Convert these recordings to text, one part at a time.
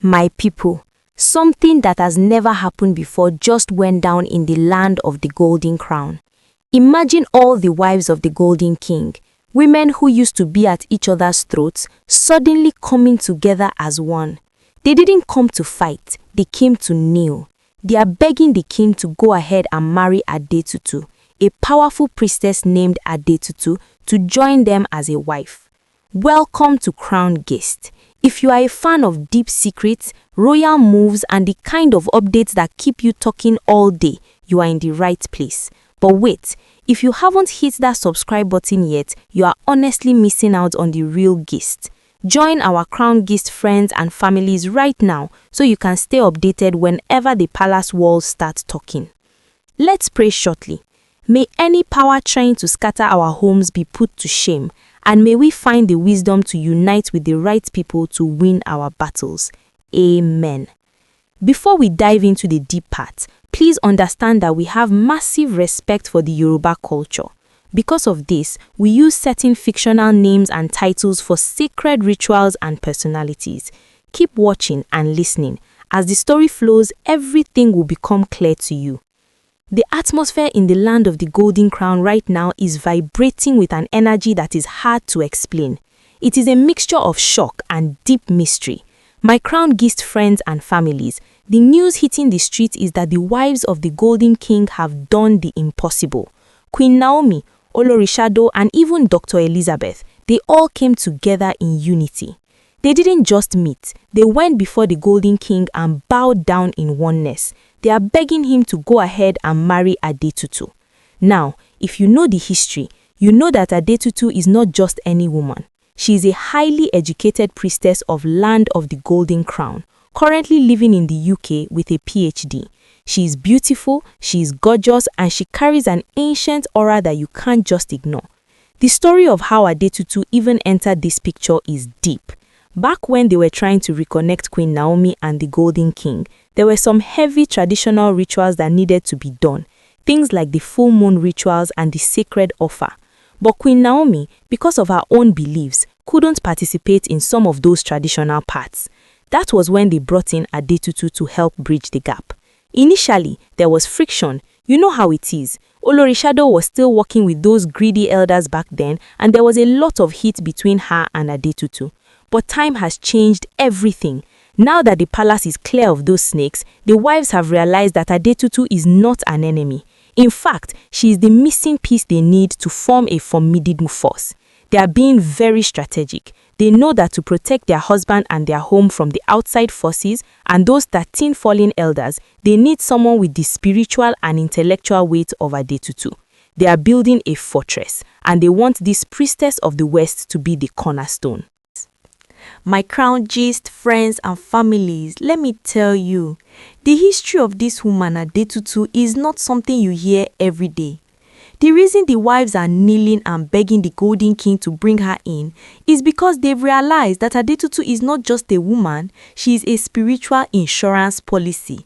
My people, something that has never happened before just went down in the land of the Golden Crown. Imagine all the wives of the Golden King, women who used to be at each other's throats, suddenly coming together as one. They didn't come to fight, they came to kneel. They are begging the king to go ahead and marry Adetutu, a powerful priestess named Adetutu, to join them as a wife. Welcome to Crown Guest. If you are a fan of deep secrets, royal moves, and the kind of updates that keep you talking all day, you are in the right place. But wait, if you haven't hit that subscribe button yet, you are honestly missing out on the real gist. Join our Crown Guest friends and families right now so you can stay updated whenever the palace walls start talking. Let's pray shortly. May any power trying to scatter our homes be put to shame, and may we find the wisdom to unite with the right people to win our battles. Amen. Before we dive into the deep part, please understand that we have massive respect for the Yoruba culture. Because of this, we use certain fictional names and titles for sacred rituals and personalities. Keep watching and listening. As the story flows, everything will become clear to you. The atmosphere in the land of the Golden Crown right now is vibrating with an energy that is hard to explain. It is a mixture of shock and deep mystery. My Crown Guest friends and families, the news hitting the streets is that the wives of the Golden King have done the impossible. Queen Naomi, Olorishado, and even Dr. Elizabeth, they all came together in unity. They didn't just meet, they went before the Golden King and bowed down in oneness. They are begging him to go ahead and marry Adetutu. Now, if you know the history, you know that Adetutu is not just any woman. She is a highly educated priestess of land of the Golden Crown, currently living in the UK with a PhD. She is beautiful, she is gorgeous, and she carries an ancient aura that you can't just ignore. The story of how Adetutu even entered this picture is deep. Back when they were trying to reconnect Queen Naomi and the Golden King, there were some heavy traditional rituals that needed to be done, things like the full moon rituals and the sacred offer. But Queen Naomi, because of her own beliefs, couldn't participate in some of those traditional parts. That was when they brought in Adetutu to help bridge the gap. Initially, there was friction. You know how it is. Olorishado was still working with those greedy elders back then, and there was a lot of heat between her and Adetutu. But time has changed everything. Now that the palace is clear of those snakes, the wives have realized that Adetutu is not an enemy. In fact, she is the missing piece they need to form a formidable force. They are being very strategic. They know that to protect their husband and their home from the outside forces and those 13 fallen elders, they need someone with the spiritual and intellectual weight of Adetutu. They are building a fortress, and they want this priestess of the West to be the cornerstone. My Crown Gist friends and families, let me tell you, the history of this woman Adetutu is not something you hear every day. The reason the wives are kneeling and begging the Golden King to bring her in is because they've realized that Adetutu is not just a woman, she is a spiritual insurance policy.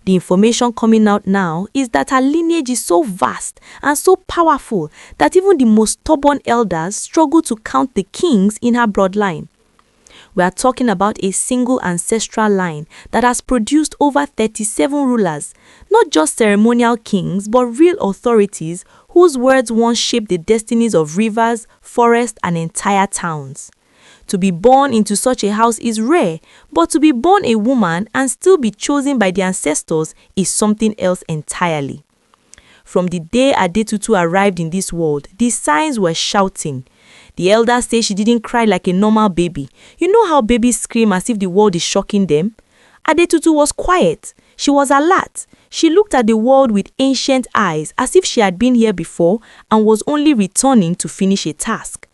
The information coming out now is that her lineage is so vast and so powerful that even the most stubborn elders struggle to count the kings in her bloodline. We are talking about a single ancestral line that has produced over 37 rulers, not just ceremonial kings, but real authorities whose words once shaped the destinies of rivers, forests, and entire towns. To be born into such a house is rare, but to be born a woman and still be chosen by the ancestors is something else entirely. From the day Adetutu arrived in this world, the signs were shouting. The elders say she didn't cry like a normal baby. You know how babies scream as if the world is shocking them? Adetutu was quiet. She was alert. She looked at the world with ancient eyes as if she had been here before and was only returning to finish a task.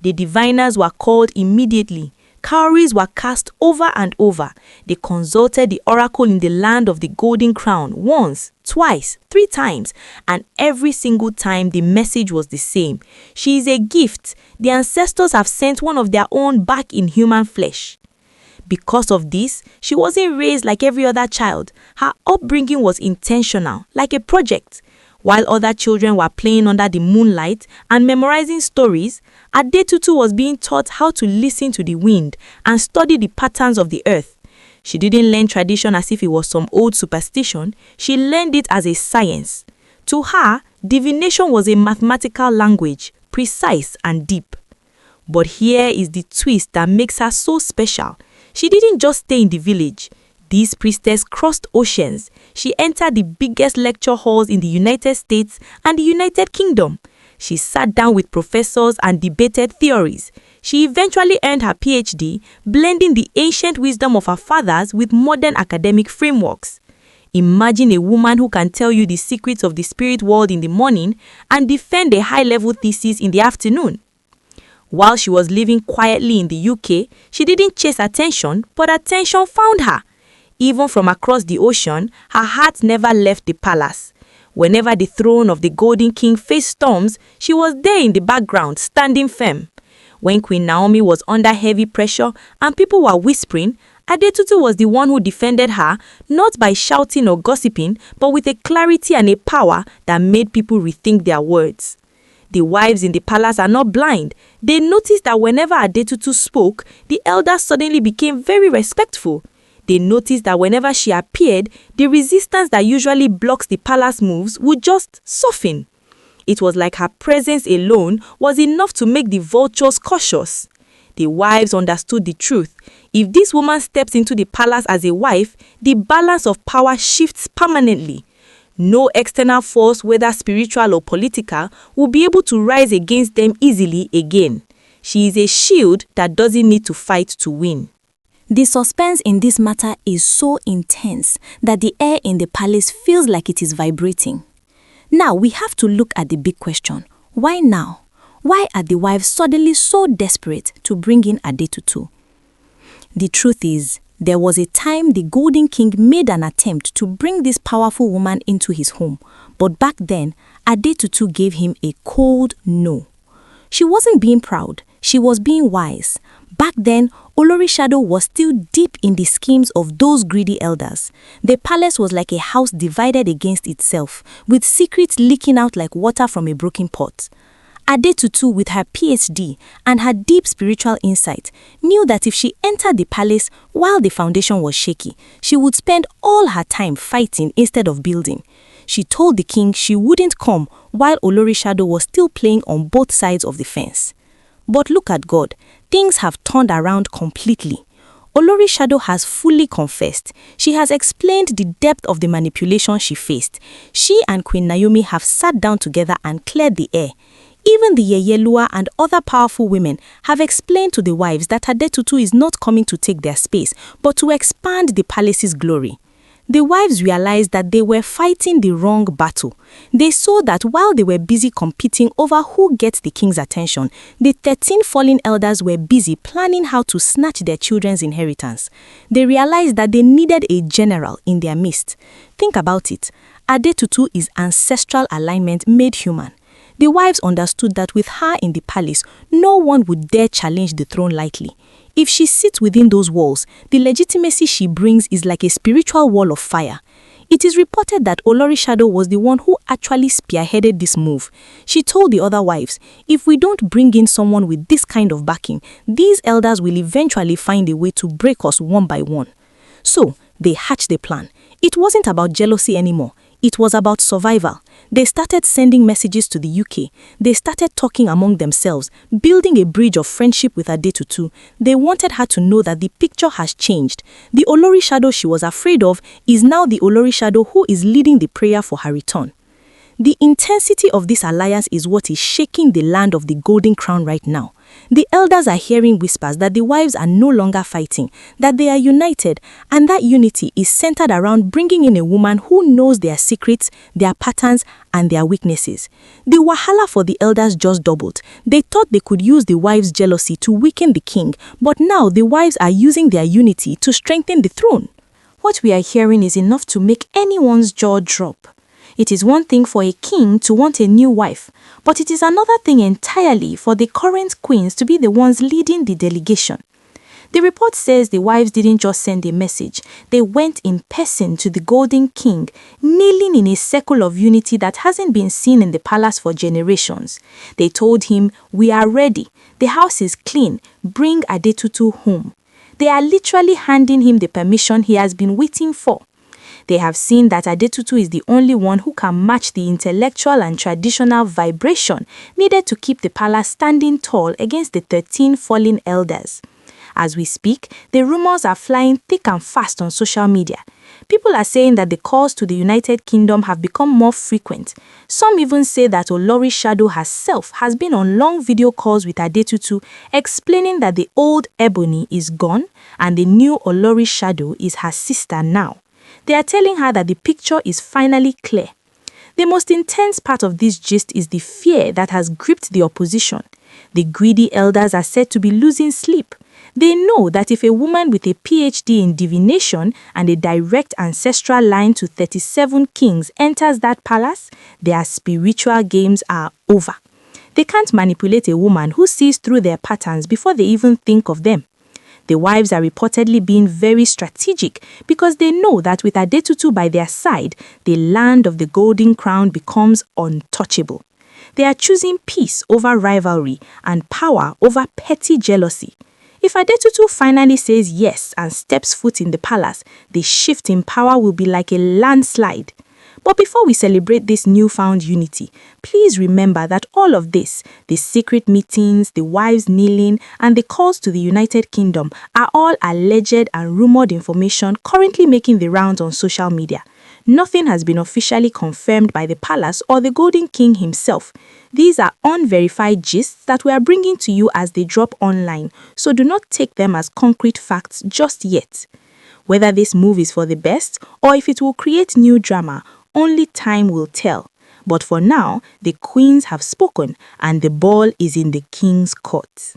The diviners were called immediately. Cowries were cast over and over. They consulted the oracle in the land of the Golden Crown once, twice, 3 times, and every single time the message was the same. She is a gift. The ancestors have sent one of their own back in human flesh. Because of this, she wasn't raised like every other child. Her upbringing was intentional, like a project. While other children were playing under the moonlight and memorizing stories, Adetutu was being taught how to listen to the wind and study the patterns of the earth. She didn't learn tradition as if it was some old superstition. She learned it as a science. To her, divination was a mathematical language, precise and deep. But here is the twist that makes her so special. She didn't just stay in the village. This priestess crossed oceans. She entered the biggest lecture halls in the United States and the United Kingdom. She sat down with professors and debated theories. She eventually earned her PhD, blending the ancient wisdom of her fathers with modern academic frameworks. Imagine a woman who can tell you the secrets of the spirit world in the morning and defend a high-level thesis in the afternoon. While she was living quietly in the UK, she didn't chase attention, but attention found her. Even from across the ocean, her heart never left the palace. Whenever the throne of the Golden King faced storms, she was there in the background, standing firm. When Queen Naomi was under heavy pressure and people were whispering, Adetutu was the one who defended her, not by shouting or gossiping, but with a clarity and a power that made people rethink their words. The wives in the palace are not blind. They noticed that whenever Adetutu spoke, the elders suddenly became very respectful. They noticed that whenever she appeared, the resistance that usually blocks the palace moves would just soften. It was like her presence alone was enough to make the vultures cautious. The wives understood the truth. If this woman steps into the palace as a wife, the balance of power shifts permanently. No external force, whether spiritual or political, will be able to rise against them easily again. She is a shield that doesn't need to fight to win. The suspense in this matter is so intense that the air in the palace feels like it is vibrating. Now we have to look at the big question. Why now? Why are the wives suddenly so desperate to bring in Adetutu? The truth is, there was a time the Golden King made an attempt to bring this powerful woman into his home, but back then, Adetutu gave him a cold no. She wasn't being proud, she was being wise. Back then, Olorishado was still deep in the schemes of those greedy elders. The palace was like a house divided against itself, with secrets leaking out like water from a broken pot. Adetutu, with her PhD and her deep spiritual insight, knew that if she entered the palace while the foundation was shaky, she would spend all her time fighting instead of building. She told the king she wouldn't come while Olorishado was still playing on both sides of the fence. But look at God, things have turned around completely. Olorishado has fully confessed. She has explained the depth of the manipulation she faced. She and Queen Naomi have sat down together and cleared the air. Even the Yeyelua and other powerful women have explained to the wives that Adetutu is not coming to take their space, but to expand the palace's glory. The wives realized that they were fighting the wrong battle. They saw that while they were busy competing over who gets the king's attention, the 13 fallen elders were busy planning how to snatch their children's inheritance. They realized that they needed a general in their midst. Think about it. Adetutu is ancestral alignment made human. The wives understood that with her in the palace, no one would dare challenge the throne lightly. If she sits within those walls, the legitimacy she brings is like a spiritual wall of fire. It is reported that Olorishado was the one who actually spearheaded this move. She told the other wives, if we don't bring in someone with this kind of backing, these elders will eventually find a way to break us one by one. So, they hatched a plan. It wasn't about jealousy anymore. It was about survival. They started sending messages to the UK. They started talking among themselves, building a bridge of friendship with Adetutu. They wanted her to know that the picture has changed. The Olorishado she was afraid of is now the Olorishado who is leading the prayer for her return. The intensity of this alliance is what is shaking the land of the Golden Crown right now. The elders are hearing whispers that the wives are no longer fighting, that they are united, and that unity is centered around bringing in a woman who knows their secrets, their patterns, and their weaknesses. The wahala for the elders just doubled. They thought they could use the wives' jealousy to weaken the king, but now the wives are using their unity to strengthen the throne. What we are hearing is enough to make anyone's jaw drop. It is one thing for a king to want a new wife, but it is another thing entirely for the current queens to be the ones leading the delegation. The report says the wives didn't just send a message, they went in person to the Golden King, kneeling in a circle of unity that hasn't been seen in the palace for generations. They told him, "We are ready, the house is clean, bring Adetutu home." They are literally handing him the permission he has been waiting for. They have seen that Adetutu is the only one who can match the intellectual and traditional vibration needed to keep the palace standing tall against the 13 fallen elders. As we speak, the rumors are flying thick and fast on social media. People are saying that the calls to the United Kingdom have become more frequent. Some even say that Olori's shadow herself has been on long video calls with Adetutu, explaining that the old Ebony is gone and the new Olori's shadow is her sister now. They are telling her that the picture is finally clear. The most intense part of this gist is the fear that has gripped the opposition. The greedy elders are said to be losing sleep. They know that if a woman with a PhD in divination and a direct ancestral line to 37 kings enters that palace, their spiritual games are over. They can't manipulate a woman who sees through their patterns before they even think of them. The wives are reportedly being very strategic because they know that with Adetutu by their side, the land of the golden crown becomes untouchable. They are choosing peace over rivalry and power over petty jealousy. If Adetutu finally says yes and steps foot in the palace, the shift in power will be like a landslide. But before we celebrate this newfound unity, please remember that all of this, the secret meetings, the wives kneeling, and the calls to the United Kingdom are all alleged and rumored information currently making the rounds on social media. Nothing has been officially confirmed by the palace or the Golden King himself. These are unverified gists that we are bringing to you as they drop online, so do not take them as concrete facts just yet. Whether this move is for the best or if it will create new drama, only time will tell. But for now, the queens have spoken and the ball is in the king's court.